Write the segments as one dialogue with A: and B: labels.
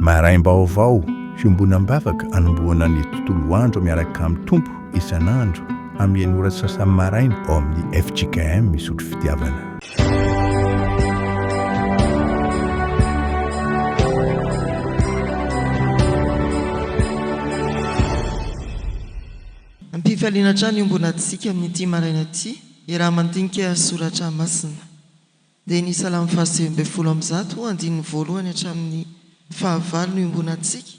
A: maraim-baovao fiombonam-bavaka anomboana ny tontolo andro miaraka amin'ny tompo isan'andro amin'ny enora sasany maraina ao amin'ny FJKM misotro fitiavana.
B: Ampifaliana trano iombonantsika amin'ity maraina ity iraha mandinika soratra masina dia ny salamo fahasivy folo amby zato andininy voalohany hatramin'ny fahavalo no iombonantsika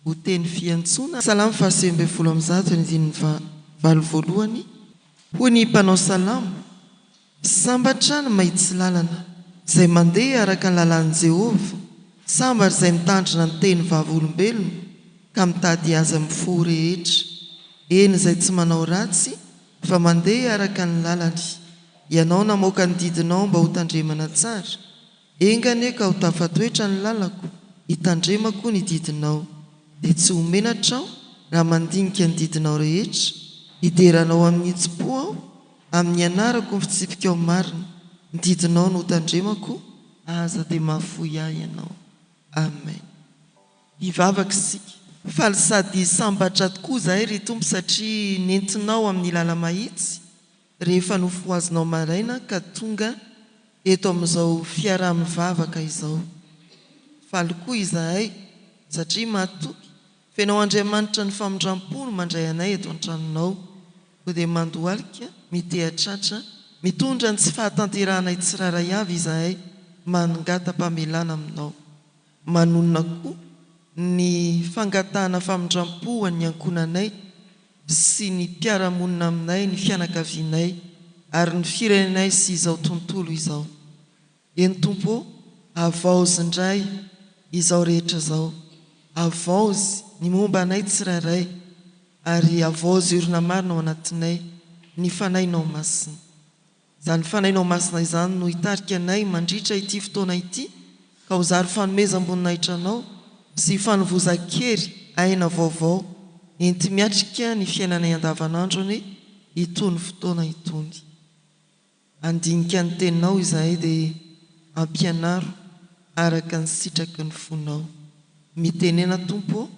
B: ho teny fiantsona. Salamo fahasivy folo amby zato andininy valo voalohany ho ny mpanao salamo sambatra ny mahitsy lalana izay mandeha araka ny lalan'i Jehova, sambatra izay mitandrina ny teny vavolombelona ka mitady azy amin'ny fo rehetra. Eny izay tsy manao ratsy fa mandeha araka ny lalany. Ianao namoaka ny didinao mba ho tandremana tsara. Engane ka ho tafatoetra ny lalako, hitandremako ny didinao. Dia tsy homenatrao raha mandinika ny didinao rehetra. Hideranao amin'ny itsi-po aho, amin'ny anarako ny fitsipika ao marina. Ny didinao no ho tandremako, aza dia mahafoy ahy ianao. Amen. Hivavaka isika. Faly sady sambatra tokoa zahay ry Tompo satria nentinao amin'ny lala mahitsy rehefa nofoazinao maraina ka tonga eto amin'izao fiaraha-mivavaka izao. Faly koa izahay satria mahatoky fenao Andriamanitra ny famindram-po no mandray anay eto an-tranonao, ko dia mandohalika mitehatratra mitondra ny tsy fahatanteranay tsiraray avy izahay manongata-pamelana aminao. Manonona koa ny fangatahana famindram-po ny ankonanay sy ny mpiara-monina aminay, ny fianakavianay ary ny firenenay sy izao tontolo izao. Eny Tompo, avaozy indray izao rehetra izao, avaozy ny momba anay tsiraray ary avaozy orona marina ao anatinay ny fanainao masina. Izany fanainao masina izany no hitarika anay mandritra ity fotoana ity ka ho zary fanomezam-boninahitranao sy fanovozan-kery aina vaovao enti miatrika ny fiainanay andavanandrony itony fotoana itony. Andinika ny teninao izahay dia ampianaro araka ny sitraky ny fonao. Mitenena Tompo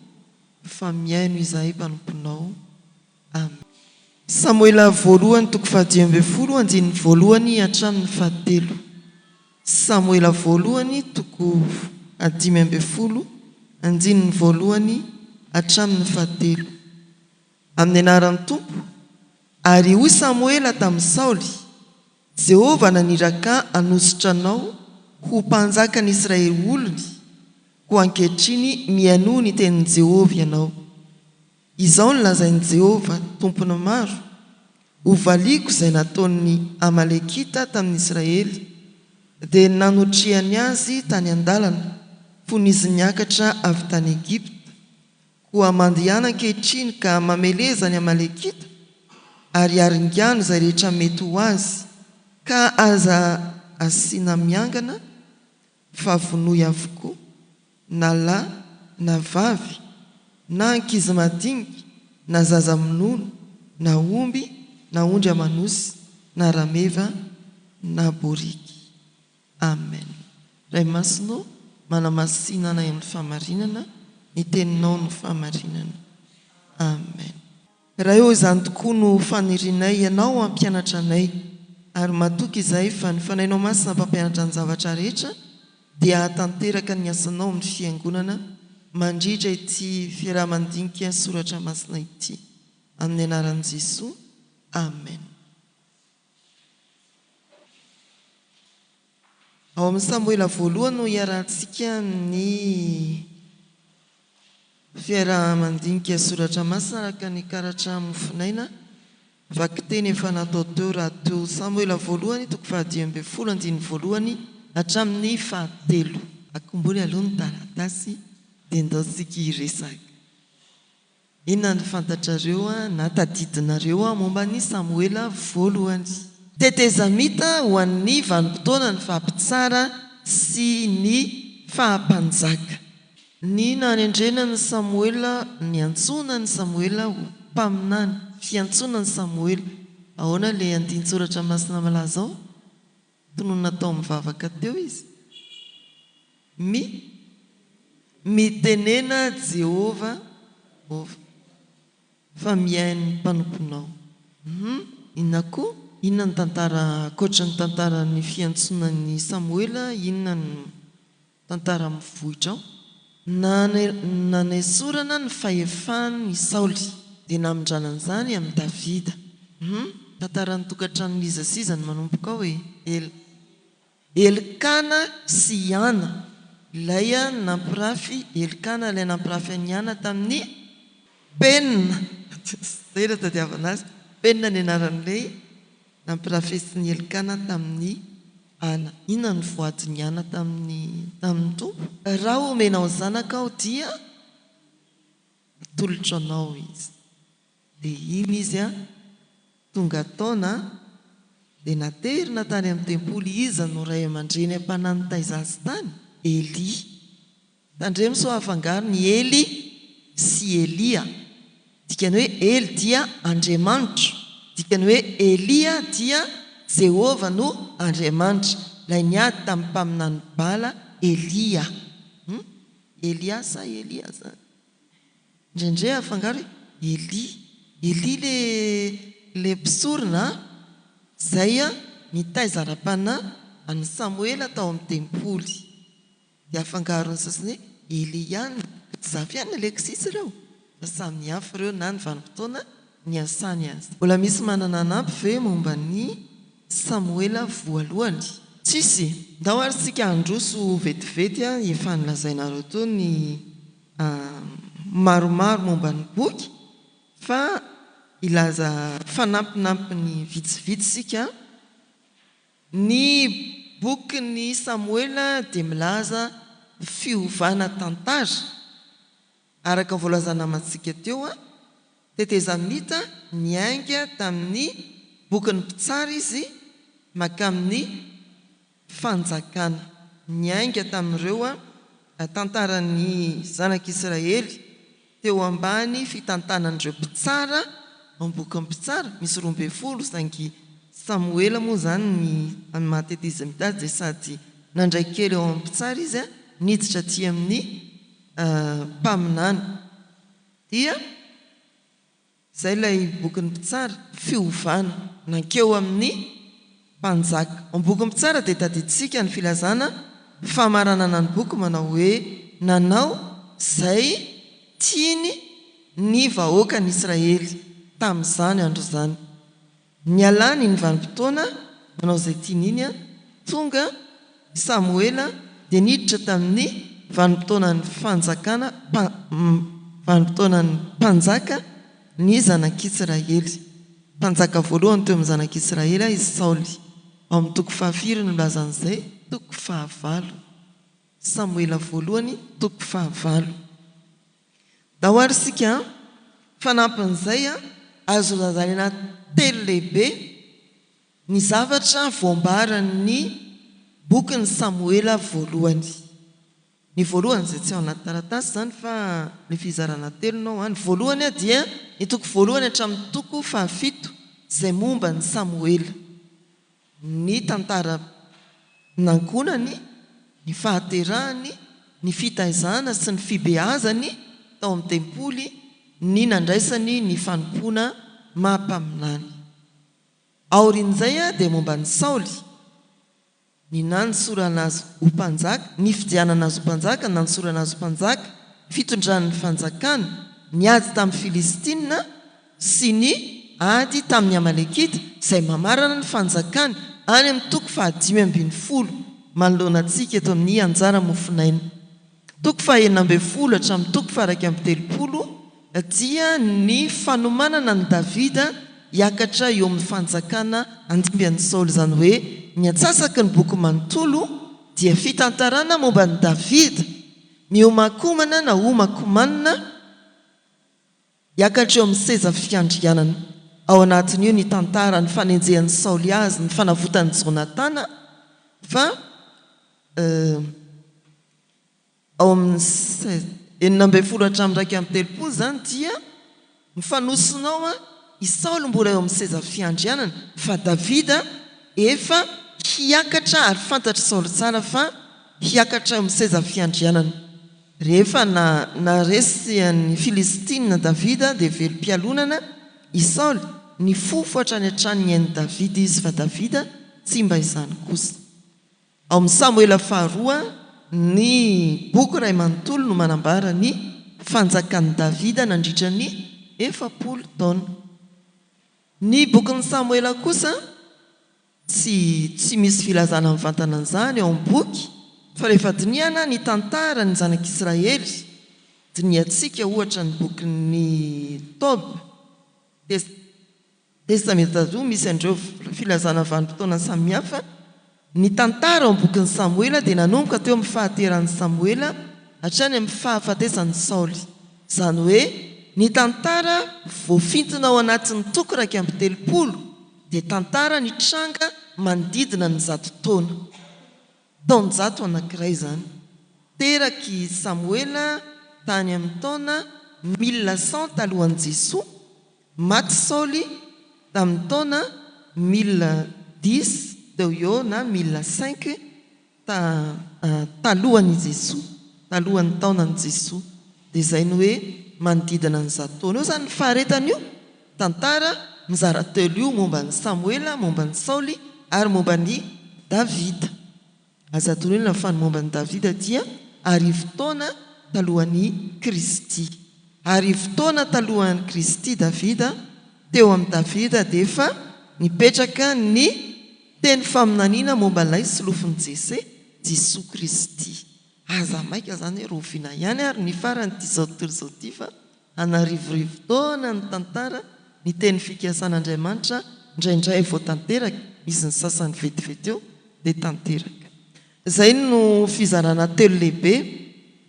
B: fa miaino izahay mpanomponao. Amen. Samoela voalohany toko faha 10 andininy voalohany hatramin'ny fahatelo. Samoela voalohany toko 10 andininy voalohany hatramin'ny fahatelo. Amin'ny anaran'ny Tompo, ary hoy Samoela tamin'ny Saoly, Jehova naniraka hanositra anao ho mpanjaka ny Israely olony, ho ankehitriny miaino ny tenin'i Jehova ianao. Izao no lazain'i Jehova, tompony maro, ho valiko izay nataon'ny Amalekita tamin'ny Israely, dia nanotriany azy tany an-dalana fony izy niakatra avy tany Egipta, koa mandehana ankehitriny ka mameleza ny Amalekita ary aringano izay rehetra mety ho azy, ka aza asiana miangana fa vonoy avokoa, na lahy na vavy, na ankizy madinika, na zaza minono, na omby, na ondry amanosy, na rameva, na boriky. Amen. Ray masinao manamasinana anay amin'ny famarinana, ny teninao no famarinana. Amen. Raha eo izany tokoa no fanirinay ianao ampianatra anay, ary matoky izay fa ny fanainao masina mpampianatra ny zavatra rehetra dia hatanteraka ny asanao amin'ny fiangonana mandritra ity fiaraha-mandinika soratra masina ity. Amin'ny anaran'i Jesosy. Amen. Ao amin'ny Samoela voalohany no hiarahantsika ny fiaraha-mandinika soratra masina araka ny karatra mofinaina vaky teny efa natao teo raha teo. Samoela voalohany toko faha 10 andininy voalohany hatramin'ny fahatelo. Akombony aloha ny taratasy dia ndaosika hiresaka. Inona ny fantatrareo na tadidinareo momba ny Samoela voalohany. Tetezamita ho an'ny vanim-potoana ny fampitsara sy ny fahampanjaka. Ny nanendrena ny Samoela, ny antsona ny Samoela ho mpaminany, fiantsona ny Samoela. Ahoana ilay andin-tsoratra masina malaza ao? Toy no natao mivavaka teo izy. mitenena Jehova fa mihainy mpanomponao. Inona koa? Inona ny tantara ankoatra ny tantara ny fiantsonan'ny Samoela? Inona ny tantara mivohitra ao? Nanesorana ny fahefan'ny Saoly dia namindranan'izany amin'ny Davida. Tantara ny tokantrano Iza sy Iza ny manomboka ao hoe Elikana sy Iana, ilay nampirafy Elikana, ilay nampirafy any Iana tamin'ny penina. Zay raha tadiavana azy, penina ny anaran'ilay nampirafesin'ny Elikana tamin'ny Ana. Inona ny voadiny Iana tamin'ny tompo? Raha omenao zanaka ao dia tolotra anao izy. Dia iny izy tonga taona dia naterina tany amin'ny tempoly. Iza no ray aman-dreny ampanany taiza azy tany? Eli. Tandremo so afangaro ny Eli sy Elia. Dikany hoe Eli dia Andriamanitra, dikany hoe Elia dia Jehova no Andriamanitra. Ilay niady tamin'ny mpaminany Bala Elia. Elia sa Elia zany? Indrindray afangaro Eli le mpisorona zay nitaiza ra-pana any Samoela tao amin'ny tempoly. Dia afangaro ny sasany Eliany. Zafy ihany Alexis ireo samy hafa ireo na ny vanim-potoana ny asany azy. Mbola misy manana anampy ve momba ny Samoela voalohany? Tsisy. Ndao ary sika androso vetivety efa nilazainareo to ny maromaro momba ny boky, fa ilaza fanampinampy ny vitsivitsy sika. Ny boky ny Samoela dia milaza fiovana tantara araka voalazana amantsika teo. Tetezamita niainga tamin'ny bokin'ny mpitsara izy maka amin'ny fanjakana. Niainga tamin'ireo tantaran'ny zanak'Israely teo ambany fitantanan'ireo mpitsara amin'ny bokin'ny mpitsara. Misy 12 saingy Samoela moa zany ny mahatetezamita dia sady nandray kely eo amin'ny mpitsara izy niditra aty amin'ny mpaminany. Dia zay ilay bokin'ny mpitsara fiovana nankeo amin'ny mpanjaka. Amin'ny bokin'ny mpitsara dia tadiditsika ny filazana famaranana ny boky manao hoe nanao zay tiany ny vahoaka ny Israely tamin'izany andro zany. Nialany ny vanim-potoana manao izay tiany iny tonga Samoela dia niditra tamin'ny vanim-potoanan'ny fanjakana, vanim-potoanan'ny mpanjaka ny zanak'Israely. Mpanjaka voalohany teo amin'ny zanak'Israely izy Saoly. Ao amin'ny toko 4 no lazan'izay, toko 9. Samoela voalohany toko 9. Dao ary sika fanampin'izay azo lazana telo lehibe ny zavatra voambaran'ny bokin'ny Samoela voalohany. Ny voalohany izay tsy ao anaty taratasy zany fa ny fizarana telo nao. Ny voalohany dia ny toko voalohany hatramin'ny toko 7 izay momba ny Samoela. Ny tantara nankonany, ny fahaterahany, ny fitaizana sy ny fibeazany tao amin'ny tempoly, ny nandraisany ny fanompoana mampaminany. Aorin'izay dia momba ny Saoly, ny nansorana azy ho mpanjaka, ny fidianana azy ho mpanjaka, ny nansorana azy ho mpanjaka, fitondran'ny fanjakana, ny ady tamin'ny Filistina sy ny ady tamin'ny Amalekita izay mamarana ny fanjakana any amin'ny toko 5:10 manoloana antsika eto amin'ny anjara mofinaina. Toko 9 hatramin'ny toko 130 dia ny fanomanana ny Davida hiakatra eo amin'ny fanjakana andimby an'i Saoly, zany hoe ny atsasaky ny boky manontolo dia fitantarana momba ny Davida miomakomana na omakomanina hiakatra eo amin'ny seza fiandrianana. Ao anatin'io ny tantara ny fanenjehan'ny Saoly azy, ny fanavotan'ny Jonatana, fa ao amin'ny 9 hatramin'ny 1:30 zany dia mifanosinao i Saoly mbola eo amin'ny seza fiandrianana, fa Davida efa hiakatra, ary fantatry Saoly tsara fa hiakatra eo amin'ny seza fiandrianana. rehefa naresy ny Filistina Davida dia velom-pialonana i Saoly ny fofo hatrany hatrany ainy Davida izy fa Davida tsy mba izany kosa. Ao amin'ny Samoela faharoa ny boky iray manontolo no manambara ny fanjakan'i Davida nandritra ny 40 taona. Ny bokin'ny Samoela kosa tsy misy filazana mivantana an'izany ao amin'ny boky, fa rehefa dinihana ny tantara ny zanak'Israely, diniantsika ohatra ny bokin'ny Tob, testamentaroa misy andreo filazana vanim-potoana samihafa. Ny tantara ao amin'ny bokin'ny Samoela dia nanomboka teo amin'ny fahateran'ny Samoela hatrany amin'ny fahafatesan'ny Saoly. Izany hoe ny tantara voafintona ao anatin'ny toko 130 dia tantara ny tranga manodidina ny 100 taona. Taony 100 anankiray izany. Teraky Samoela tany amin'ny taona 1100 talohan'i Jesoa, maty Saoly tamin'ny taona 1010 teo eo na 1005 talohan'i Jesoa, talohan'ny taonan'i Jesoa. Dia izay ny hoe manodidina ny 100 taona. Io izany ny faharetana io tantara mizara telo io momba ny Samoela, momba ny Saoly ary momba ny Davida. Aza toroina fa ny momba ny Davida dia arivo taona talohan'ny Kristy. Arivo taona talohan'ny Kristy Davida, teo amin'ny Davida dia efa nipetraka ny teny faminaniana momba ilay solofin'i Jesoa Kristy. Aza maika izany hoe roviana ihany ary ny farany ity zao tontolo izao ity fa anarivorivo taona ny tantara ny teny fikasan'Andriamanitra indraindray vao tanteraka, misy ny sasany vetivety eo dia tanteraka. Izay no fizarana telo lehibe.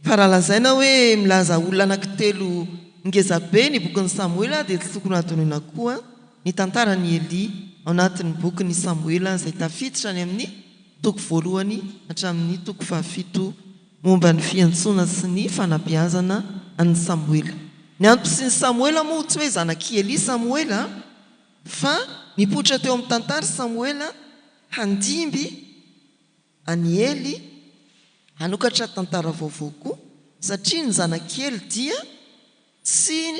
B: Fa raha lazaina hoe milaza olona anankitelo ngezabe ny bokin'ny Samoela dia tsy tokony adonina koa ny tantaran'i Eli ao anatin'ny bokin'ny Samoela izay tafiditra any amin'ny toko 1 hatramin'ny toko 7 momba ny fiantsoana sy ny fanabeazana an'i Samoela. Ny antony sy ny Samoela moa tsy hoe zanak'i Eli Samoela, fa nipoitra teo amin'ny tantara Samoela handimby any Eli hanokatra tantara vaovao koa, satria ny zanak'i Eli dia tsy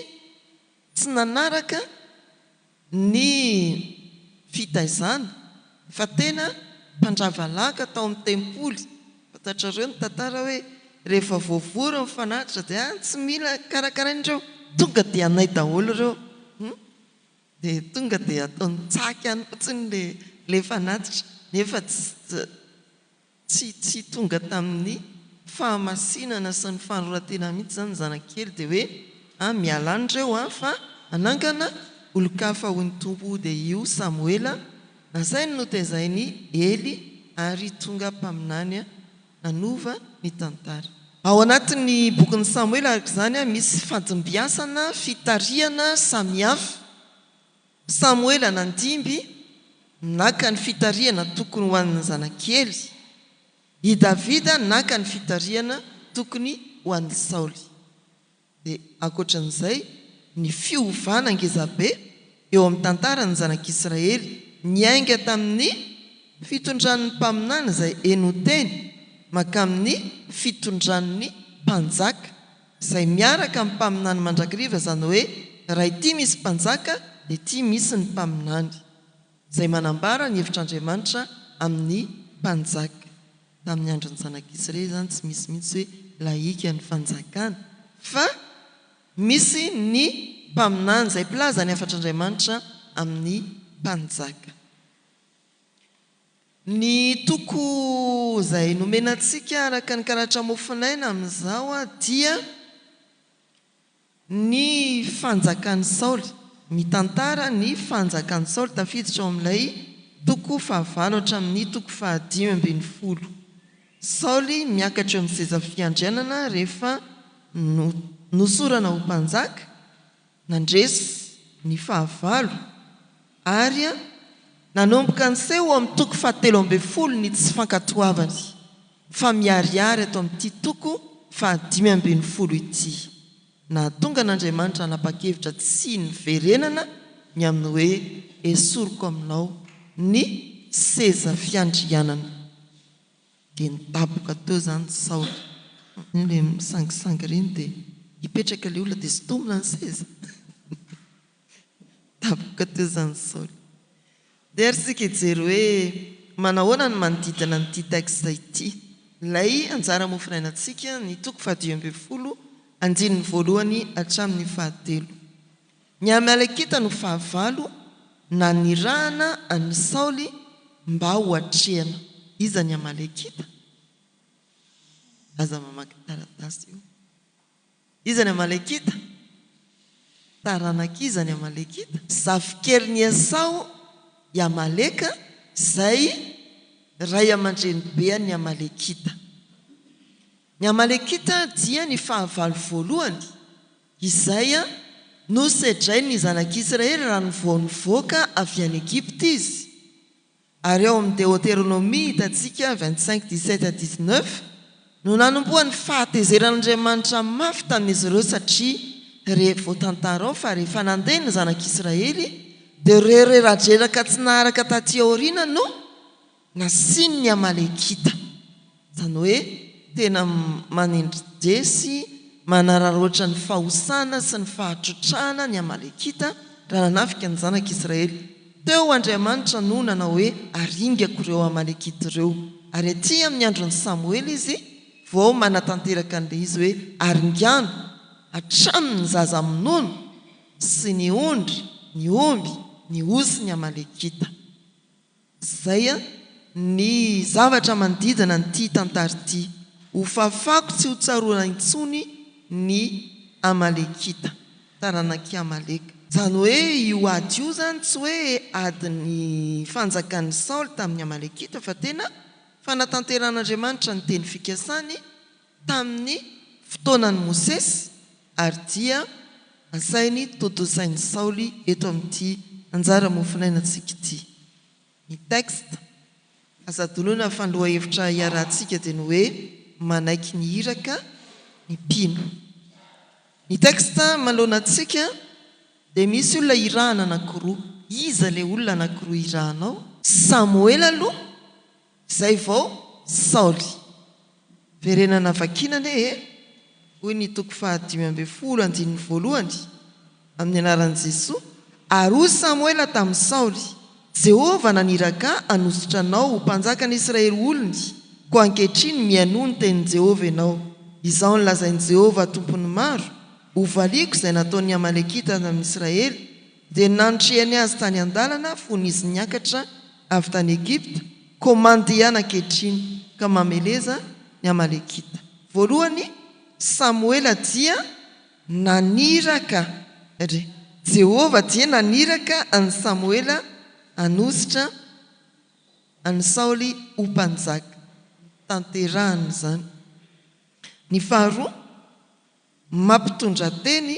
B: nanaraka ny fitaizana fa tena mpandravalaka tao amin'ny tempoly. Fantatrareo ny tantara hoe rehefa voavory mifanatitra dia tsy mila karakarain'ireo, tonga dia anay daholo ireo, dia tonga dia ataony tsaky any fotsiny le fanatitra, nefa tsy tonga tamin'ny fahamasinana sy ny fanoratena mihitsy izany zanak'i Eli dia hoe miala an'ireo fa anangana olon-kafa ho ny tompo. Dia io Samoela nasainy notezainy Eli ary tonga mpaminany nanova ny tantara. Ao anatin'ny bokin'ny Samoela araka izany misy fadimbiasana fitariana samihafa. Samoela nandimby naka ny fitariana tokony ho an'ny zanak'i Eli. I Davida naka ny fitariana tokony ho an'ny Saoly. Dia ankoatran'izay ny fiovana ngezabe eo amin'ny tantarany zanak'Israely niainga tamin'ny fitondran'ny mpaminany izay enoteny maka amin'ny fitondran'ny mpanjaka izay miaraka amin'ny mpaminany mandrakiriva, izany hoe raha ity misy mpanjaka dia ity misy ny mpaminany, izay manambara ny hevitr'Andriamanitra amin'ny mpanjaka. Tamin'ny andron'ny zanak'Israely izany tsy misy mihitsy hoe laika ny fanjakana, fa misy ny mpaminany izay mpilaza ny hafatr'Andriamanitra amin'ny mpanjaka. Ny toko izay nomenantsika araka ny karatra mofinaina amin'izao dia ny fanjakan'i Saoly. Mitantara ny fanjakan'i Saoly tafiditra ao amin'ilay toko 9 hatramin'ny toko 15. Saoly miakatra eo amin'ny seza fiandrianana rehefa nosorana ho mpanjaka, nandresy ny 9 ary nanomboka nyseho amin'ny toko 17 ny tsy fankatoavany, fa miariary atao amin'ity toko 15 ity. Na tonga n'Andriamanitra nanapa-kevitra tsy niverenana ny amin'ny hoe esoriko aminao ny seza fiandrianana. Dia nidaboka teo izany Saoly. le misangisangy reny dia hipetraka le olona dia sotomina ny seza tapoka teo zany Saoly. Dia ary sika hijery hoe manahoana ny manodidina nyity texte ity. Ilay anjara mofinainantsika ny toko 12 andininy voalohany hatramin'ny 13. Ny Amalekita no fahavalo nanirahana an'i Saoly mba ho atrehana. Iza ny Amalekita? Aza mamaky taratasy io. Iza ny Amalekita? Taranaka iza ny Amalekita? Zafikely Esau i Amaleka, izay ray aman-dreny be ny Amalekita. Ny Amalekita dia ny fahavalo voalohany izay nosedray ny zanak'Israely raha ny voanivoaka avy any Egypte izy. Ary ao amin'ny Deutéronomie hitantsika 25:17-19 no nanomboa ny fahatezeran'Andriamanitra mafy tamin'izy ireo satria rehefa voatantara ao fa rehefa nandeha ny zanak'Israely dia reradraraka tsy naharaka taty aoriana no nasiny ny Amalekita. Zany hoe tena manendry jesy, manararoatra ny fahosana sy ny fahatrotrahana ny Amalekita raha nanafika ny zanak'Israely. Teo Andriamanitra no nanao hoe aringako ireo Amalekita ireo. Ary aty amin'ny andron'ny Samuely izy vao manatanteraka an'ilay izy hoe aringano hatramin'ny zaza minono sy ny ondry, ny omby, ny osy ny Amalekita. Zay ny zavatra manodidina nyity tantara ity. Ho fafako tsy ho tsaroana intsony ny Amalekita, taranaki Amaleka. Zany hoe io ady io zany tsy hoe adiny fanjakan'ny Saoly tamin'ny Amalekita fa tena fanatanteran'Andriamanitra ny teny fikasany tamin'ny fotoanan'ny Mosesy, ary dia asainy totosain'ny Saoly eto amin'ity anjara mofinainantsika ity. Ny texte asadoloana fandoa hevitra iarahantsika dia ny hoe manaiky ny hiraka ny mpino. Ny texte maloanantsika dia misy olona irahana anankiroa. Iza le olona anankiroa irahanao? Samuel aloha, izay vao Saoly. Verenana vakinana hoy ny toko 15 andininy voalohany amin'ny anaran'i Jesosy. Ary hoy Samuel tamin'i Saoly: Jehova naniraka hanositra anao ho mpanjaka ny Israely olony, ko ankehitriny mianoho ny tenin'i Jehova ianao. Izao ny lazain'i Jehova tompony maro, ho valiako izay nataon'ny Amalekita amin'ny Israely, dia nanotrehany azy tany an-dalana fony izy niakatra avy tany Egypta, ko mandehana ankehitriny ka mameleza ny Amalekita. Voalohany, Samuela dia naniraka, Jehova dia naniraka an'i Samuela hanositra an'i Saoly ho mpanjaka, tanterahany zany. Ny faharoa, mampitondra teny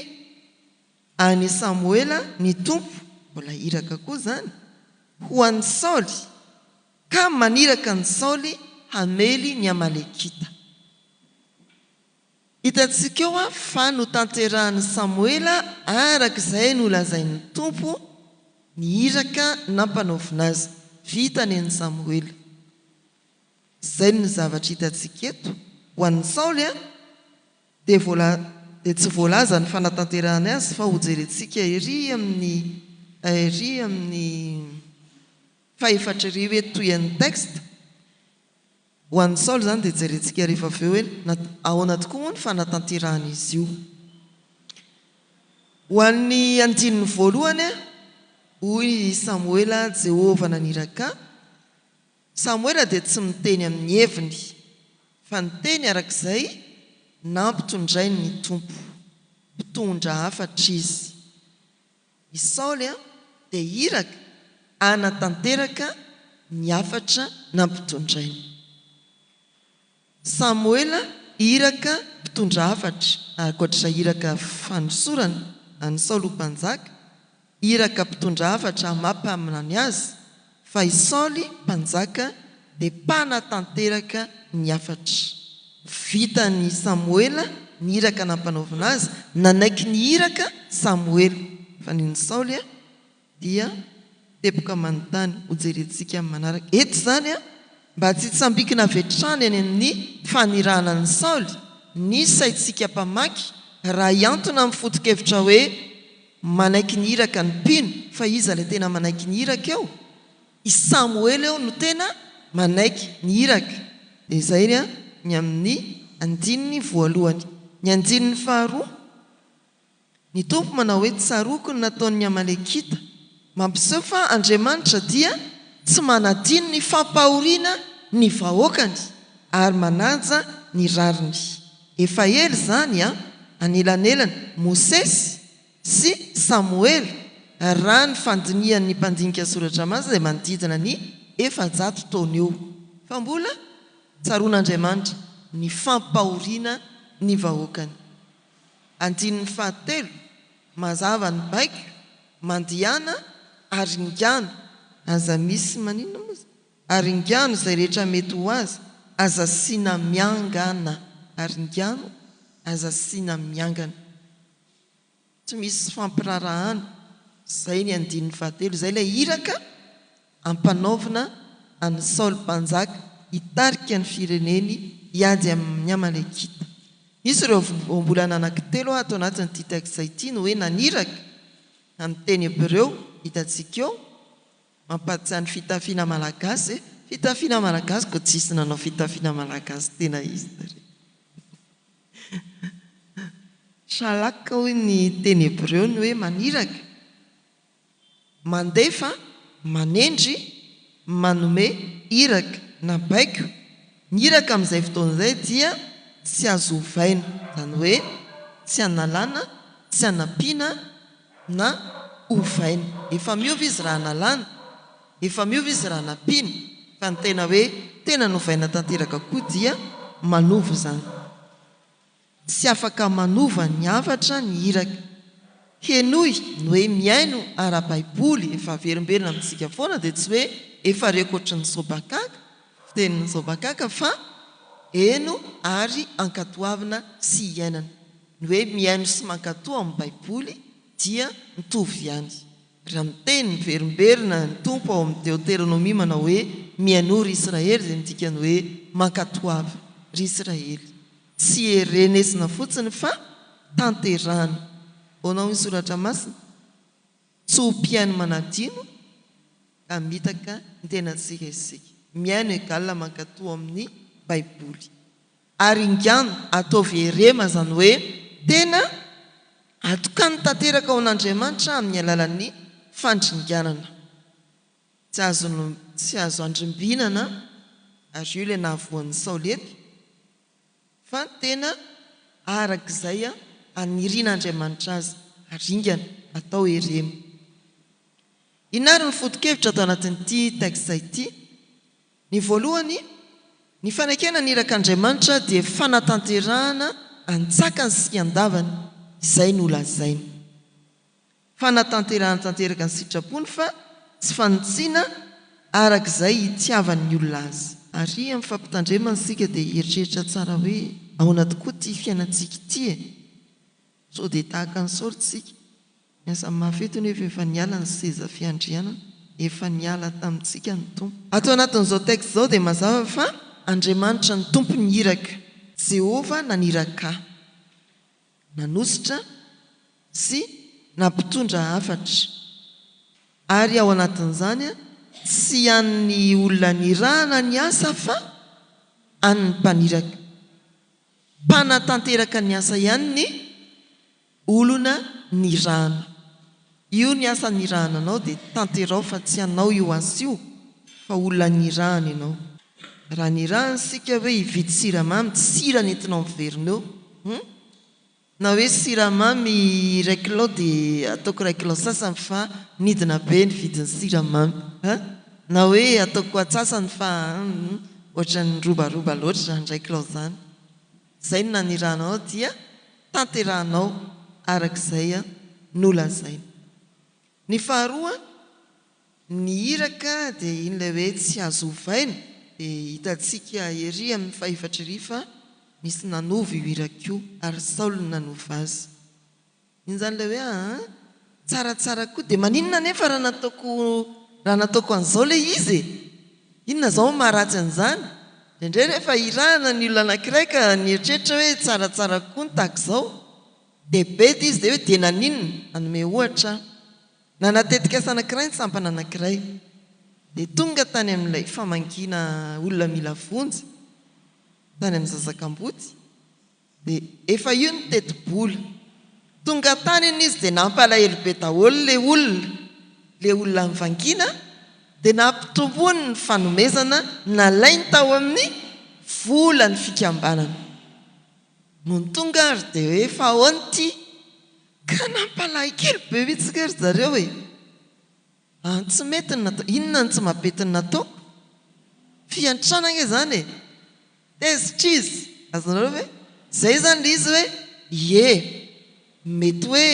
B: any Samuela ny tompo, mbola iraka koa zany, ho an'i Saoly, ka maniraka ny Saoly hamely ny Amalekita. Hitantsika eo fa no tanterahan'ny Samuela arak'izay no lazain'ny tompo ny iraka nampanaovina azy. Vitany an'i Samuela. Zay ny zavatra hitantsika eto. Ho an'ny Saoly dia tsy voalaza ny fanatanterahany azy fa ho jerentsika ery amin'ny faefatra arivo eto toyan'ny texte. Ho an'ny Saoly zany dia jerentsika rehefa avy eo hoe ahoana tokoa ny fanatanterahany izy io. Ho an'ny andininy voalohany hoy Samuela: Jehova naniraka. Samuela dia tsy miteny amin'ny heviny fa niteny arak'izay nampitondrainy ny tompo, mpitondra hafatra izy. Ny Saoly dia iraka anatanteraka ny hafatra nampitondrainy. Samuela iraka mpitondra hafatra, ankoatra iraka fanosorana an'i Saoly ho mpanjaka, iraka mpitondra hafatra mampaminany azy, fa i Saoly mpanjaka dia mpanatanteraka ny hafatra. Vitany Samuela ny iraka nampanaovina azy, nanaiky ny iraka Samuela. Fa ny Saoly dia tepoka manontany. Ho jerentsika amin'ny manaraka. Eto zany mba tsy tsambikina vetrany any amin'ny fanirahana ny Saoly ny saintsika mpamaky raha iantona amin'ny foto-kevitra hoe manaiky ny iraka ny mpino fa iza ilay tena manaiky ny iraka eo, i Samoely eo no tena manaiky ny iraka. Dia izay ny amin'ny andininy voalohany. Ny andininy faharoa, ny tompo manao hoe tsaroko ny nataon'ny Amalekita, mampiseho fa Andriamanitra dia tsy manadino ny fampahoriana ny vahoakany ary manaja ny rariny. Efa ela zany anelanelana Mosesy sy Samoely raha ny fandinihan'ny mpandinika soratra masina izay manodidina ny 400 taona eo, fa mbola tsaroan'Andriamanitra ny fampahoriana ny vahoakany. Andininy fahatelo, mazava ny baiko, mandihana ary ngano, aza misy maninona moa ary ngano izay rehetra mety ho azy, aza sina miangana, ary ngano aza sina miangana. Tsy misy fampirarahana. Izay ny andininy fahatelo. Izay ilay iraka ampanaovina any Saoly mpanjaka hitarika ny fireneny hiady amin'ny Amalekita. Misy ireo voambolana anankitelo atao anatin'ity teksta ity no hoe naniraka amin'ny teny Hebreo hitantsika eo, mampatsiahy ny fitafiana malagasy. Fitafiana malagasy ko tsisy nanao fitafiana malagasy tena izy. Shalaka hoy ny teny Hebreo ny hoe maniraka, mandefa, manendry, manome iraka na baiko. Ny iraka amin'izay fotoana izay dia tsy azo ovaina, izany hoe tsy analana, tsy anampiana na ovaina. Efa miova izy raha analana, efa miova izy raha anampiana, fa ny tena hoe tena novaina tanteraka koa dia manova izany. Tsy afaka manova ny havatra ny iraka. Henoy no hoe miaino ara-baiboly, efa verimberina amintsika foana, dia tsy hoe efa rekotry ny zobakaka, fitenin'ny zobakaka, fa eno ary ankatoavina sy iainana. Ny hoe miaino sy mankatoa amin'ny baiboly dia mitovy ihany. Raha miteny ny verimberina ny tompo ao amin'ny Deutéronomie manao hoe miaino ry Israely, izay midika ny hoe mankatoava ry Israely. Tsy herenesina fotsiny fa tanterahana. Onao ny soratra masina, tsy ho mpiaino manadino ka mitaka ny tenantsika isika. Miaino egalina mankatoa amin'ny baiboly. Ary ngano ataovy herema, izany hoe tena atokany tanteraka ao an'Andriamanitra amin'ny alalan'ny fandringanana. Tsy azo andrimbinana, ary io ilay nahavoan'ny Saoly eto, fa tena arak'izay anirin'Andriamanitra azy, aringana, atao herema. Inary ny foto-kevitra atao anatin'ity teksta ity. Ny voalohany, ny fanekena nirak'Andriamanitra dia fanatanterahana antsakany sy andavany, izay no lazainy. Fanatanterahana tanteraka ny sitrapony, fa tsy fanotsiana arak'izay hitiavan'ny olona azy. Ary amin'ny fampitandremana sika dia eritreritra tsara hoe ahoana tokoa ity fiainantsika ity so dia tahaka ny Saoly tsika. Miasa mafetony hoe efa niala ny seza fiandrianana, efa niala tamintsika ny tompo. Atao anatin'izao teksta izao dia mazava fa Andriamanitra ny tompo ny iraka. Jehova naniraka, nanositra sy nampitondra hafatra. Ary ao anatin'izany tsy an'ny olona nirahana ny asa fa an'ny mpaniraka. Mpanatanteraka ny asa ihany ny olona nirahana. Io ny asa nirahana anao dia tanterao fa tsy anao io asa io, fa olona nirahana ianao. Raha nirahana sika hoe hividy siramamy, sira nentinao miverina eo, na hoe siramamy 1 kilao dia ataoko 1 kilao sasany fa nidina be ny vidin'ny siramamy, na hoe ataoko atsasany fa ohatran'ny robaroba loatra 1 kilao izany. Izay no nanirahanao dia tanterahanao arak'izay nolazaina. Ny faharoa, ny iraka dia in'ilay hoe tsy azo ovaina. Dia hitantsika ery amin'ny fahaefatra ery fa misy nanova io iraka io, ary Saoly nanova azy. In'izany ilay hoe tsaratsara koa, dia maninona nefa raha nataoko an'izao ilay izy? Inona izao maharatsy an'izany? indray rehefa irahana ny olona anankiray ka nieritreritra hoe tsaratsara koa ny tahaka izao dia bety izy dia hoe dia naninona anome ohatra nanatetika asa anankiray ny sampana anankiray dia tonga tany amin'ilay famangina olona mila vonjy tany amin'ny zazakamboty dia efa io ny teti-bola tonga tany iny izy dia nampalahelo be daholo le olona mivangina dia nampitomboany ny fanomezana nalainy tao amin'ny vola ny fikambanana no ny tonga ary dia hoe fa ahoany ity ka nampalahikely be mihitsika ry zareo hoe tsy mety ny natao inona ny tsy mapety ny nataoko fiantranana izany e tezitra izy azonareo hoe zay zany le izy hoe ie mety hoe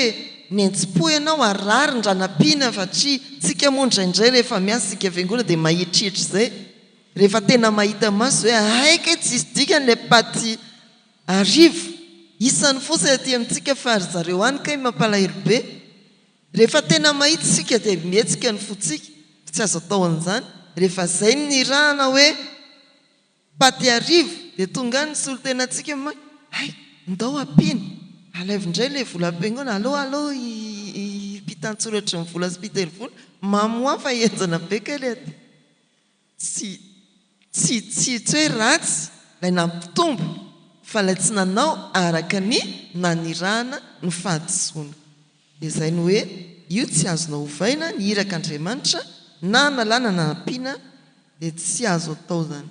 B: nentsipo ianao arary ndranampiana fatria tsika mondraindray rehefa miasa sika vengona dia mahitriitra izay rehefa tena mahita maso hoe aika tsy isy dikany le paty arivo isan'ny fosiny aty amintsika fa ary zareo any kay mampalahelo be rehefa tena mahita sika dia mihetsika ny fotsika tsy azo atao an'izany rehefa zay ny rahana hoe paty arivo dia tonga ny solo tena atsika ma hay ndao ampiny alaivindray le vola am-piangona allo pitan-tsoratra ny vola sy pitelvola mamoafa enjana be ka le tsy hoe ratsy lay nampitombo fa lay tsy nanao araka ny nanirahana ny fahadisoana dia zay ny hoe io tsy azona hovaina ny iraka Andriamanitra na nalàna na nampiana dia tsy azo atao zany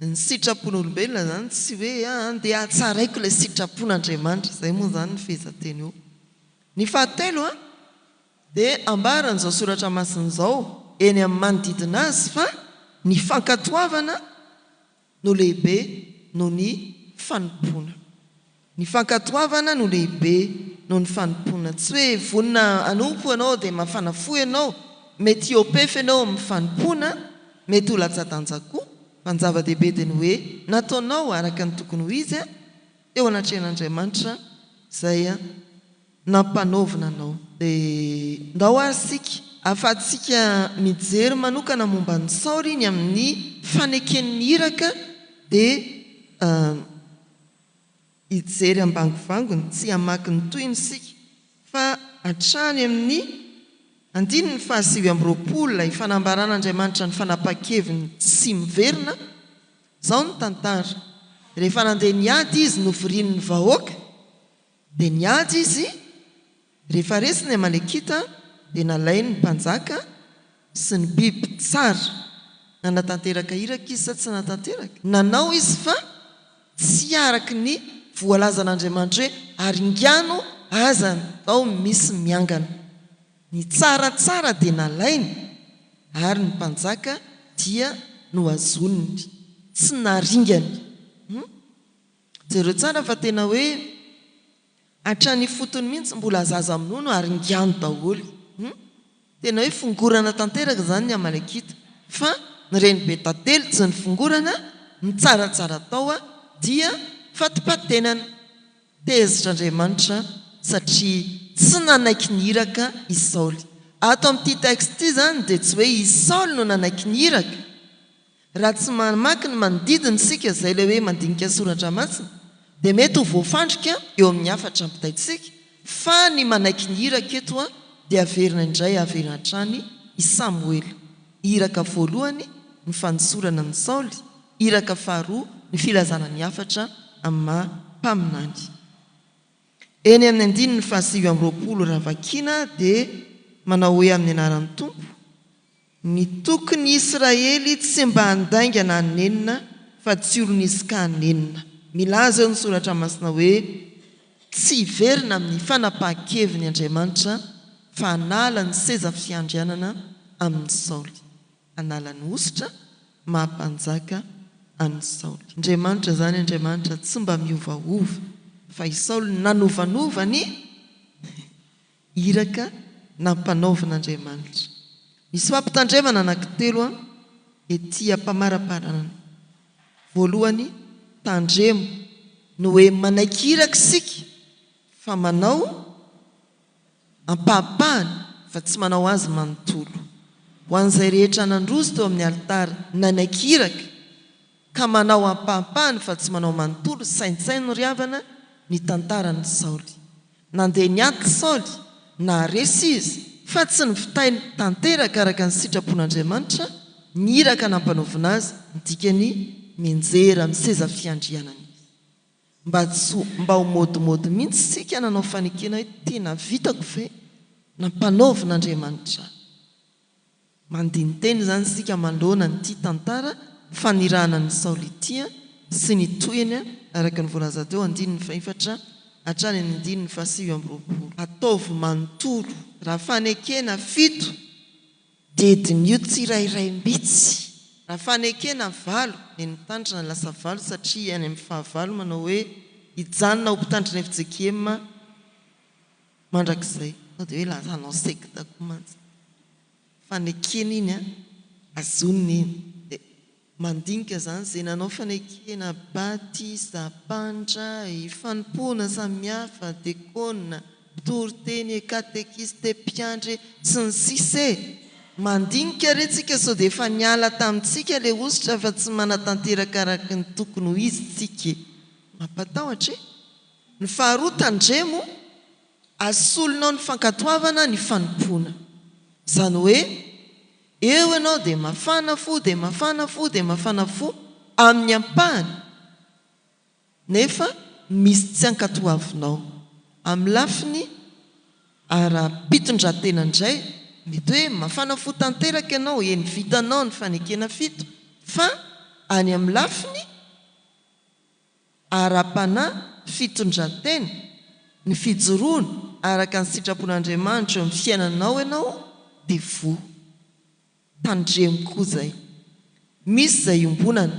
B: ny sitrapon'olombelona zany tsy hoe andeha atsaraiko ilay sitrapon'Andriamanitra zay moa zany ny fehezanteny io ny fahatelo dia ambaran'izao soratra masina izao eny amin'ny manodidina azy fa ny fankatoavana no lehibe no ny fanompoana ny fankatoavana no lehibe no ny fanompoana tsy hoe vonina anompo ianao dia mafanafo ianao mety iopefy ianao amin'ny fanompoana mety ho latsadanjakoa fanjava-dehibe dia ny hoe nataonao araka ny tokony ho izy eo anatrehan'Andriamanitra izay nampanaovina anao dia ndao ary sika afatsika mijery manokana momba ny Saoly ny amin'ny faneken'ny iraka dia hijery ambangivangony tsy hamaky ny toyiny sika fa hatrany amin'ny 19 ifanambaran'Andriamanitra ny fanapa-keviny tsy miverina zao ny tantara rehefa nandeha niady izy novorian'ny vahoaka dia niady izy rehefa resiny Amalekita dia nalainy ny mpanjaka sy ny biby tsara nanatanteraka iraka izy sa tsy nanatanteraka nanao izy fa tsy araka ny voalazan'Andriamanitra hoe aringano aza tao misy miangana ny tsaratsara dia nalainy ary ny mpanjaka dia no azoniny tsy naringany jereo tsara fa tena hoe hatrany fotony mihitsy mbola zaza aminono aringano daholo tena hoe fongorana tanteraka zany ny Amalekita fa ny reny be tantely tsy ny fongorana ny tsaratsara tao dia fatipatenana tezitr'Andriamanitra satria tsy nanaiky ny iraka i Saoly ato amin'ity texte ity zany dia tsy hoe i Saoly no nanaiky ny iraka raha tsy mamaky ny manodidina sika izay le hoe mandinika soratra masina dia mety ho voafandrika eo amin'ny hafatra ampitaitsika fa ny manaiky ny iraka eto dia averina indray averina hatrany i Samuely iraka voalohany ny fanosorana ny Saoly iraka faharoa ny filazana ny hafatra amin'ny mampaminany eny amin'ny 19 raha vakina dia manao hoe amin'ny anaran'ny Tompo ny tokony Israely tsy mba handaingana hanenina fa tsy olon'izy ka hanenina milaza eo ny soratra masina hoe tsy hiverina amin'ny fanapahan-keviny Andriamanitra fa hanala ny seza fiandrianana amin'ny Saoly hanala ny ositra mahampanjaka an'ny Saoly Andriamanitra zany Andriamanitra tsy mba miovaova fa i Saoly nanovanova ny iraka nampanaovan'Andriamanitra misy fampitandremana anankitelo ety ampamaraparana voalohany tandremo no hoe manaiky iraka sika fa manao ampahapahany fa tsy manao azy manontolo ho an'izay rehetra nandrozy teo amin'ny alitara nanaiky iraka ka manao ampahampahany fa tsy manao manontolo saintsainy no riavana ny tantarany Saoly. Nandeha niaty Saoly na resy izy fa tsy ny vitainy tanteraka araka ny sitrapon'Andriamanitra niraka nampanovina azy dikany menjera amin'ny seza fiandrianana izy. Mba ho modimody mihitsy sika nanao fanekena hoe tena vitako ve nampanovin'Andriamanitra. Mandiny teny zany sika manoloana nyity tantara fanirahana ny Saoly ity sy ny tohiny araka ny voalaza teo 4 hatrany ny 7. Ataovy manontolo raha fanekena 7 dedin'io tsirairay mbitsy. Raha fanekena 8 ny mitandrina lasa 8 satria any amin'ny 9 manao hoe hijanona ho mpitandrina FJKM mandrakizay. Dia hoe lazanao sektako mantsy. Fanekena iny azoniny iny. Mandinika zany zay nanao fanekena batisa, pandra, ifanompona samihafa, dekona, toriteny, katekiste, mpiandry sy ny sise. Mandinika retsika sao dia efa niala tamintsika le ositra fa tsy manatanteraka araka ny tokony ho izy tsika. Mampatahotra ny faharoa tandremo asolinao ny fankatoavana ny fanompona. Zany hoe eo ianao dia mafana fo dia mafana fo dia mafana fo amin'ny ampahany nefa misy tsy ankatoavinao. Amin'ny lafiny ara-pitondratena indray mety hoe mafana fo tanteraka ianao eny vitanao ny fanekena 7 fa any amin'ny lafiny ara-panahy fitondratena ny fijoroana araka ny sitrapon'Andriamanitra amin'ny fiainanao ianao dia vo tandremo koa zay. Misy zay iombonana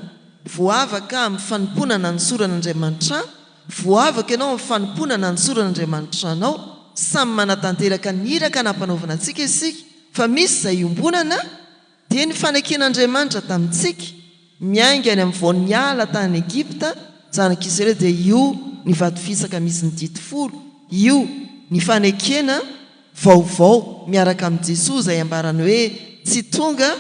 B: voavaka amin'ny fanomponana ny soran'Andriamanitra, voavaka ianao amin'ny fanomponana ny soran'Andriamanitra anao, samy manatanteraka niraka nampanaovana antsika isika. Fa misy zay iombonana dia ny faneken'Andriamanitra tamintsika miainga any amin'ny voan'ny ala tany Egipta zanak'Israely dia io ny vato fisaka misy ny dity 10, io ny fanekena vaovao miaraka amin'ny Jesosy zay ambarany hoe tsy tonga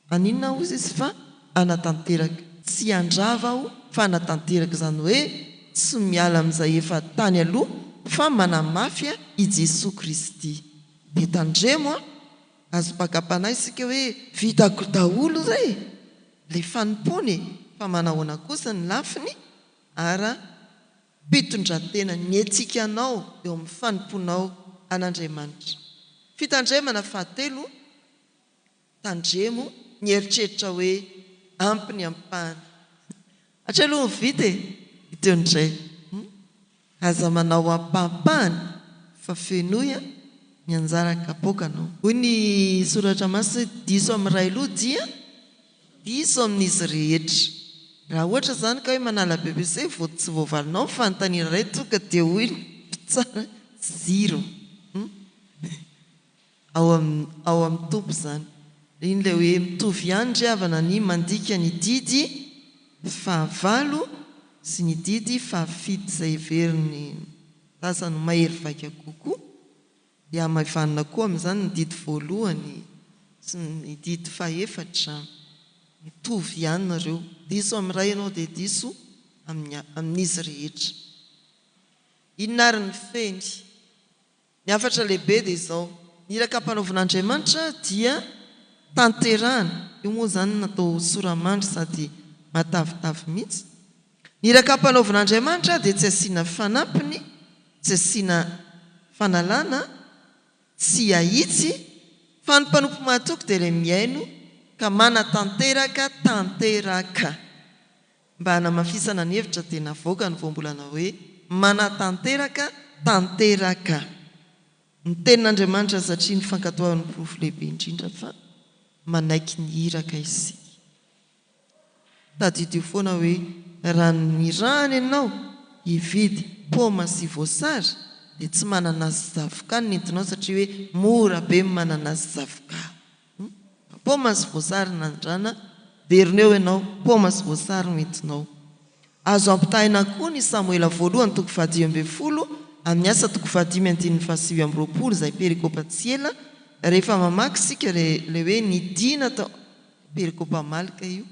B: aninona ozy izy fa anatanteraka, tsy andrava aho fa anatanteraka. Zany hoe tsy miala amin'izay efa tany aloha fa manamafy i Jesosy Kristy. Dia tandremo azo pakapanahy isika hoe vitako daholo zay le fanompony fa manahoana kosa ny lafiny ara-pitondratena ny etsika anao eo amin'ny fanomponao an'Andriamanitra. Fitandremana fahatelo tandremo ny eritreritra hoe ampy ny ampahany. Hatreloha ny vita iteo indray aza manao ampahampahany fa fenoya ny anjara kapokanao. Hoy ny soratra masina diso amin'ny ray loha dia diso amin'izy rehetra. Raha ohatra zany ka hoe manala BBC vao tsy voavalinao fanontaniana ray tonga dia hoy ny mpitsara 0 ao amin'ny tompo zany. Iny ilay hoe mitovy ihany ry havana ny mandika ny didy 9 sy ny didy 7 izay heveriny tasany mahery vaika kokoa. Dia maivanina koa amin'izany ny didy 1 sy ny didy 4. Mitovy ihany nareo. Diso amin'ny ray ianao dia diso amin'izy rehetra. Inona ary ny feny? Ny afatra lehibe dia izao. Niraka ampanaovin'Andriamanitra dia tanterahana. Io moa zany natao soramandry sady matavitavy mihitsy. Niraka ampanaovin'Andriamanitra dia tsy asiana fanampiny, tsy asiana fanalana, tsy ahitsy fa ny mpanompo mahatoky dia ilay miaino ka manatanteraka tanteraka. Mba hanamafisana ny hevitra dia navoaka ny voambolana hoe manatanteraka tanteraka. Ny tenin'Andriamanitra satria ny fankatoavan'ny porofo lehibe indrindra fa manaiky ny hiraka isika. Tadidio foana hoe raha nirahana ianao hividy paoma sy voasary dia tsy mananasy zavoka ny nentinao satria hoe mora be mananasy zavoka. Paoma sy voasary nandrana derineo ianao paoma sy voasary nentinao. Azo ampitahina koa ny Samuela 1:20 amin'ny asa 5:20 izay perikopa tsy ela rehefa mamaky sika le hoe nidina tao perikopa malika io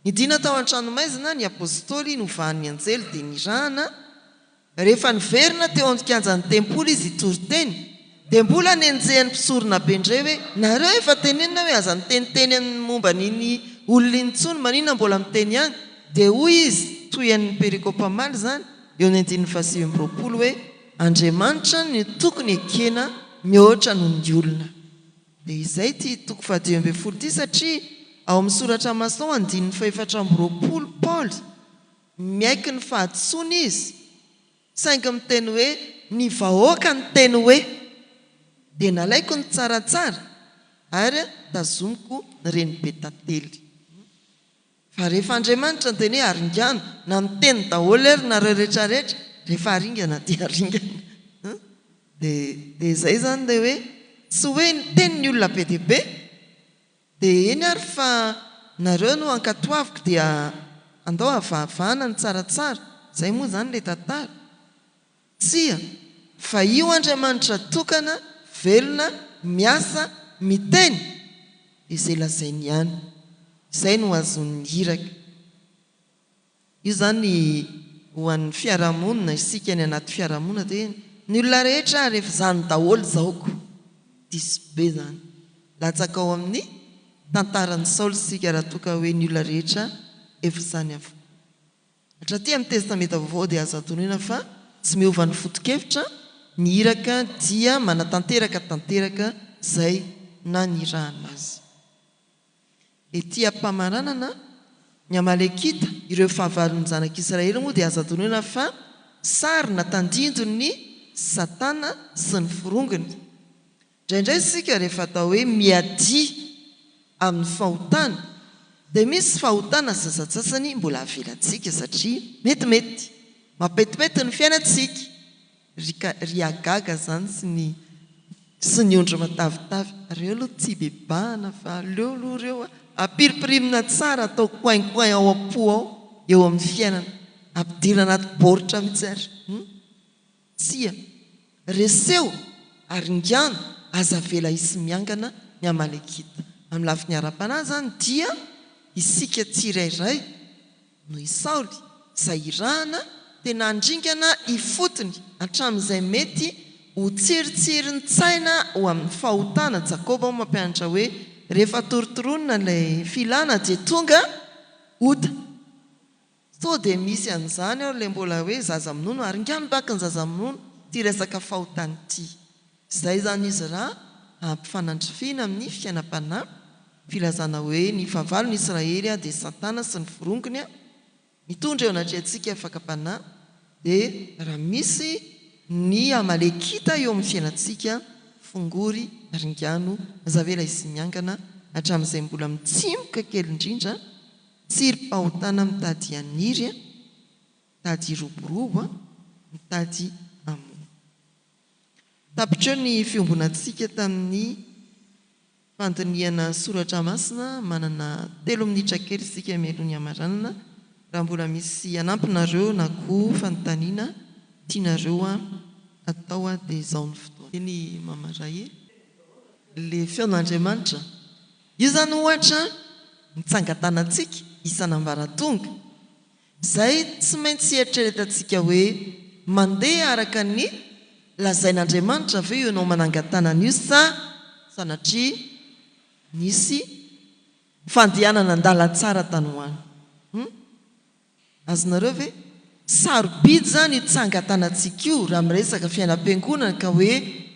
B: nidina tao an-tranomaizina ny apôstôly novahan'ny anjely dia nirahana rehefa niverina teo ankianjan'ny tempoly izy itory-teny dia mbola nenjehany mpisorona be indray hoe nareo efa tenenina hoe aza niteniteny amin'ny momba niny olona intsony manina mbola miteny ihany dia hoy izy toy an'ny perikopamaly zany eo ny andin'ny fahasivym-piroapolo hoe Andriamanitra ny tokony ekena mihoatra noho ny olona. Dia izay ty toko 12 ty satria ao amin'ny soratra Mason 4:4 Paoly miaiky ny fahatsoana izy saingy miteny hoe ny vahoaka ny teny hoe dia nalaiko ny tsaratsara ary tazomiko reny be tantely. Fa rehefa Andriamanitra ny teny hoe aringana na miteny daholo ary nareo rehetrarehetra rehefa aringana dia aringana. Dia izay zany dia hoe tsy hoe ny teny ny olona be dia be dia eny ary fa nareo no ankatoaviko dia andao avahavahana ny tsaratsara. Izay moa zany ilay tantara. Tsia fa io Andriamanitra tokana velona miasa miteny izay lazainy ihany. Izay no azon'ny hiraka. Io zany ho an'ny fiarahamonina isika ny anaty fiarahamonina dia ny olona rehetra rehefa zany daholo zaoko diso be zany. Latsaka ao amin'ny tantaran'ny Saoly sika raha toka hoe ny olona rehetra efa zany avokoa. Hatratỳ amin'ny testamenta vaovao dia azo atonena fa tsy miova ny foto-kevitra ny hiraka dia manatanteraka izay nanirahana azy. Ety ampamaranana ny Amalekita ireo fahavalon'ny zanak'Israely moa dia azo atonena fa sarina tandindony Satana sy ny forongony. Indraindray sika rehefa atao hoe miadia amin'ny fahotana dia misy fahotana sasatsasany mbola avelantsika satria metimety mapetipety ny fiainantsika ry agaga zany sy ny ondro matavitavy. Reo aloha tsy bebahana fa aleo aloha reo apiripirimina tsara atao coin ao am-po ao eo amin'ny fiainana ampidirana anaty baoritra mihitsy ary. Tsia reseo aringano aza vela isy miangana ny Amalekita. Amin'ny lafiny ara-panahy zany dia isika tsirairay no i Saoly izay irahana tena andringana ifotony hatramin'izay mety ho tsiritsiry ny tsaina ho amin'ny fahotana. Jakoba mampianatra hoe rehefa torotoronina ilay filana dia tonga ota. So dia misy an'izany ao ilay mbola hoe zaza minono aringano baka ny zaza minono ty resaka fahotany ty. Izay zany izy raha ampifanandrifiana amin'ny fiainam-panahy filazana hoe ny fahavalo ny Israely dia Satana sy ny forongony mitondra eo anatrehantsika afaka-panahy. Dia raha misy ny Amalekita eo amin'ny fiainantsika fongory aringano azavela isy miangana hatramin'izay mbola mitsimoka kely indrindra tsiry-pahotana mitady aniry mitady iroborobo mitady amoa. Tapitreo ny fiombonantsika tamin'ny fandiniana soratra masina manana 3 minitra kely isika mialohan'ny amaranana. Raha mbola misy anampinareo na koa fanontaniana tianareo atao dia izao ny fotoana. Ny mamarahe le feon'Andriamanitra io zany ohatra mitsangatanantsika isan'ambaratonga. Izay tsy maintsy eritreretantsika hoe mandeha araka ny lazain'Andriamanitra ve io ianao manangatana an'io sa sanatria nisy fandehanana andala tsara tany hoany. Azonareo ve sarobidy zany itsangatanantsika io raha miresaka fiainam-piangonana ka hoe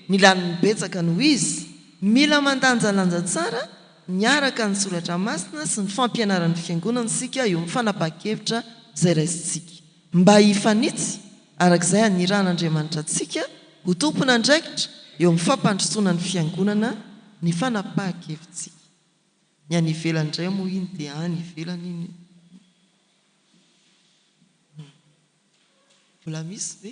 B: ny lanin'ny betsaka no izy. Mila mandanjalanja tsara miaraka ny soratra masina sy ny fampianaran'ny fiangonana sika eo amin'ny fanapahan-kevitra izay raisintsika mba hifanitsy arak'izay aniran'Andriamanitra antsika ho tompona andraikitra eo amin'ny fampandrosoana ny fiangonana ny fanapahan-kevitsika. Ny any ivelany indray moa iny dia any ivelany iny. Mbola misy ve?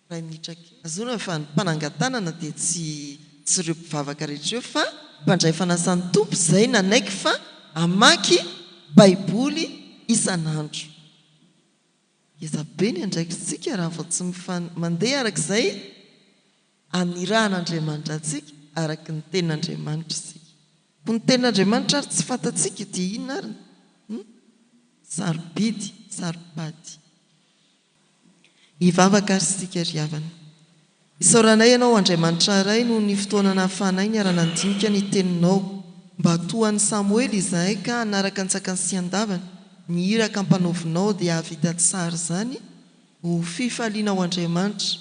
B: Ray minitra kely. Azonao fa ny mpanangatanana dia tsy ireo mpivavaka rehetra eo fa mpandray fanasan'ny tompo izay nanaiky fa amaky baiboly isan'andro. Ezabe ny andraikitsika raha vao tsy mandeha arak'izay aniran'Andriamanitra antsika araka ny tenin'Andriamanitra isika. Ko ny tenin'Andriamanitra ary tsy fantatsika dia inona ary? sarobidy, saropady. Ivavaka ary sika riavana. Isaoranay ianao Andriamanitra ray no ny fotoana nahafahanay ny ara-nandinika ny teninao mba toan'ny Samoely izahay ka anaraka ny tsakany sy andavana ny iraka ampanaovinao dia havita tsara zany ho fifaliana ao Andriamanitra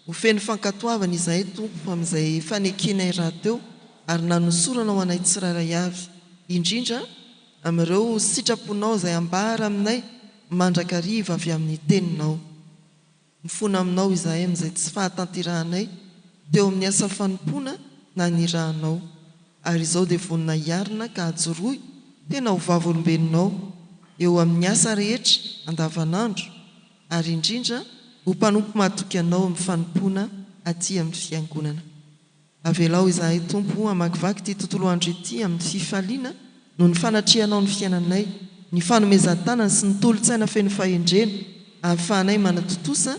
B: ho feno fankatoavana izahay Tompo amin'izay fanekenay raha teo ary nanosorana ao anay tsiraray avy indrindra amin'ireo sitraponao izay ambara aminay mandrakariva avy amin'ny teninao. Mifona aminao izahay amin'izay tsy fahatanterahanay teo amin'ny asa fanompoana na ny rahanao ary izao dia vonina iarina ka ajoroy tena ho vavolombelonao eo amin'ny asa rehetra andavanandro ary indrindra ho mpanompo mahatoky anao amin'ny fanompoana aty amin'ny fiangonana. Avelao izahay Tompo hamakivaky ity tontolo andro ity amin'ny fifaliana no ny fanatrihanao ny fiainanay, ny fanomezan-tanana sy ny tolo-tsaina feno fahendrena ahafahanay manatotosa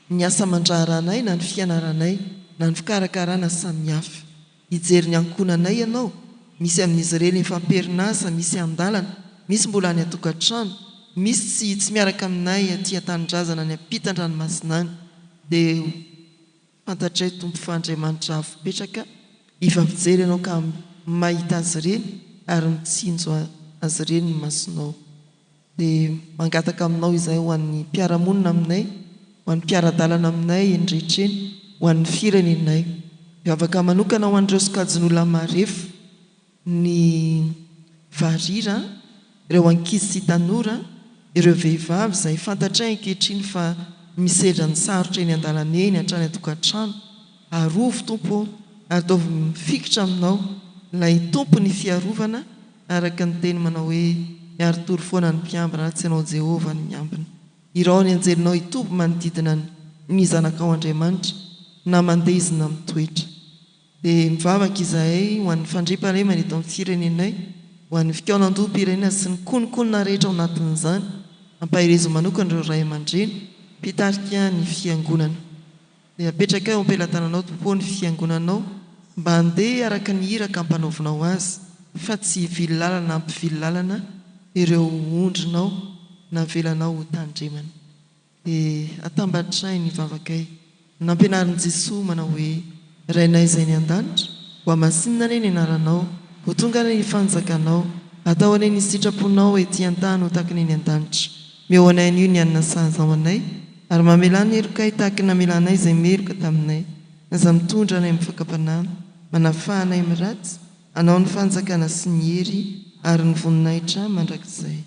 B: ny asa mandraharanay na ny fianaranay na ny fikarakarana samihafa. Hijery ny ankonanay ianao, misy amin'izy ireny efa amperinasa, misy andalana, misy mbola any atokantrano, misy tsy miaraka aminay aty an-tanindrazana ny ampitan-dranomasina any dia fantatray Tompo fa Andriamanitra avopetraka ifafijery ianao ka mahita azy ireny ary mitsinjo azy ireny ny masonao. Dia mangataka aminao izay ho an'ny mpiaramonina aminay, ho an'ny mpiara-dalana aminay endrehitreny, ho an'ny firenenay. Miavaka manokana ho an'ireo sokajin'olona marefo, ny varira, ireo ankizy sy tanora, ireo vehivavy izay fantatray ankehitriny fa misedra ny sarotra eny an-dalana eny hatrany atokantrano. Arovo Tompo ary ataovy mifikitra aminao ilay tompo ny fiarovana araka ny teny manao hoe miaro tory foana ny mpiambina tsy ianao Jehovah ny miambina. Irao ny anjelinao hitoby manodidina ny zanakao Andriamanitra na mandeha izy na mitoetra. Dia mivavaka izahay ho an'ny fandriampahalemana eto amin'ny firenenay, ho an'ny fikaonan-doham-pirenena sy ny konokonona rehetra ao anatin'izany, ampahirezo manokana ireo ray aman-dreny, mpitarika ny fiangonana. Dia apetraka eo am-pelantananao Tompo ny fiangonanao mba handeha araka ny iraka ampanaovinao azy fa tsy hivily lalana hampivily lalana ireo ondrinao na velanao ho tandremana. Dia atambatray ny vavakay nampianarin'i Jesosy manao hoe rainay izay ny an-danitra ho amasinina ane ny anaranao, ho tonga ny fanjakanao, atao ane ny sitraponao ety an-tany ho tahaka ny an-danitra. Meo anay an'io ny anina sahaza ao anay ary mamelany herokay tahaka ny namelanay izay meloka taminay. Aza mitondra anay amin'ny fakapanana, manafahanay amin'ny ratsy, anao ny fanjakana sy ny hery ary ny voninahitra mandrakizay.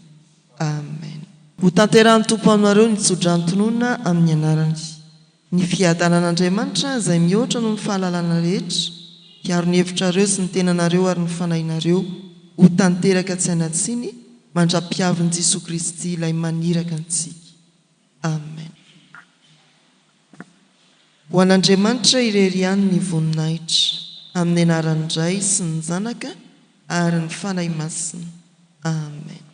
B: Amen. Ho tanterahan'ny Tompo aminareo ny tsodrano-tonona amin'ny anarany. Ny fiadanan'Andriamanitra izay mihoatra noho ny fahalalana rehetra, hiaro ny hevitrareo sy ny tenanareo ary ny fanahinareo ho tanteraka tsy anatsiny mandra-piavin'i Jesosy Kristy ilay maniraka antsika. Amen. Ho an'Andriamanitra irery ihany ny voninahitra amin'ny anaran'ny Ray sy ny Zanaka ary ny fanahy masina. Amen.